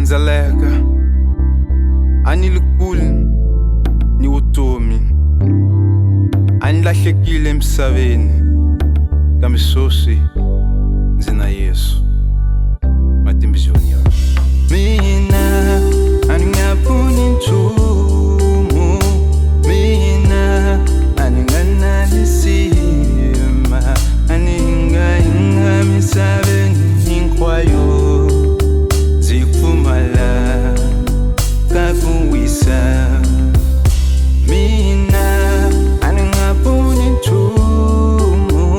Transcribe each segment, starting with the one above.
randzeleka a ni le kule ni vutomi, a ni lahlekile emisaveni kambe sweswi ndzi na Yesu. Matimba Junior. Mina a ni nga pfuni nchumu, mina a ni nga na lisima, a ni nga hinga misaveni hinkwayo, ndzi pfumala ka ku wisa. Mina a ni nga pfuni nchumu,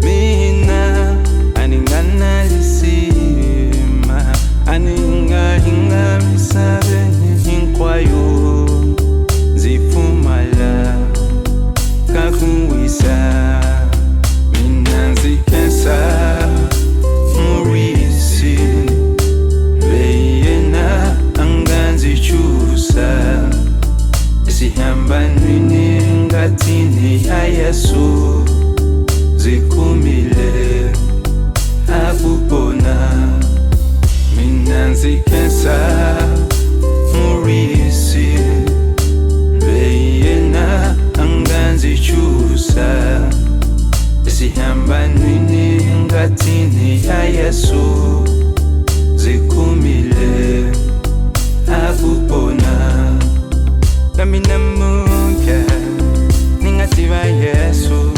mina a ni nga na lisima, a ni nga hinga misaveni hinkwayo, ndzi pfumala ka ku wisa. Mina ndzi khensa Murisi loyi yena a nga ndzi chusa esihambanweni ngatini ya Yesu, ndzi kumile a ku pona. Mina ndzi khensa Murisi loyi yena a nga ndzi chusa esihambanweni ngatini ya Yesu, ndzi kumile a ku pona. Nami namuhla ningativa Yesu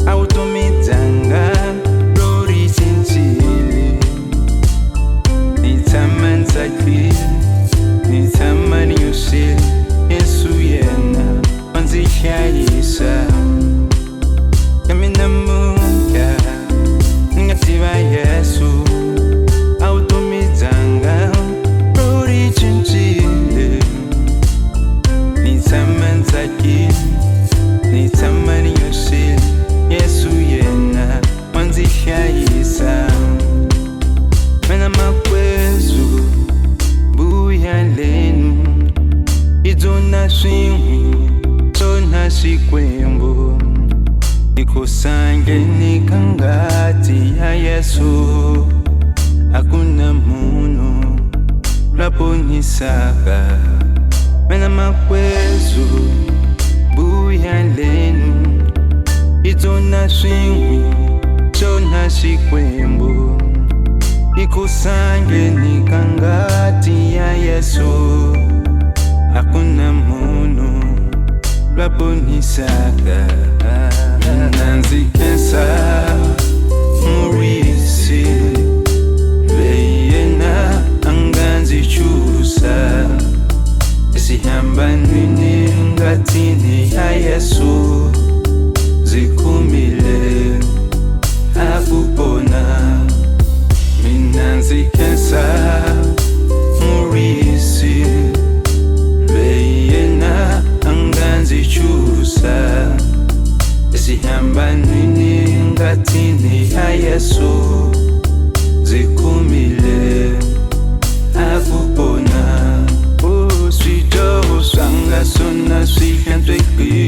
a vutomi byanga ri cincile. Ni tshama ni tsakile, ni tshama ni yosile, Yesu yena wa ndzi hlayisa. Nami namuhla ningativa Yesu a vutomi byanga ri cincile. Ni tshama ni tsakile, ni tshama ni yosile, Yesu yena wa ndzi hlayisa. Mina makwezu vuya lenu, idzona swin'we tsona Xikwembu, ikusangeni ka ngati ya Yesu. Hakuna munhu la ponisaka. Mina makwezu vuya lenu, idzona swin'we tsona Xikwembu, ikusangeni ka ngati ya Yesu. Hakuna munhu la ponisaka. Mina ndzi khensa Murisi loyi yena a nga ndzi chusa esihambanweni ngatini ya Yesu, ndzi kumile a ku pona. Mina ndzi khensa Murisi loyi yena a nga ndzi chusa esihambanweni ngatini ya Yesu, ndzi kumile a ku pona. Swidyoho swanga swona swi hlantswekile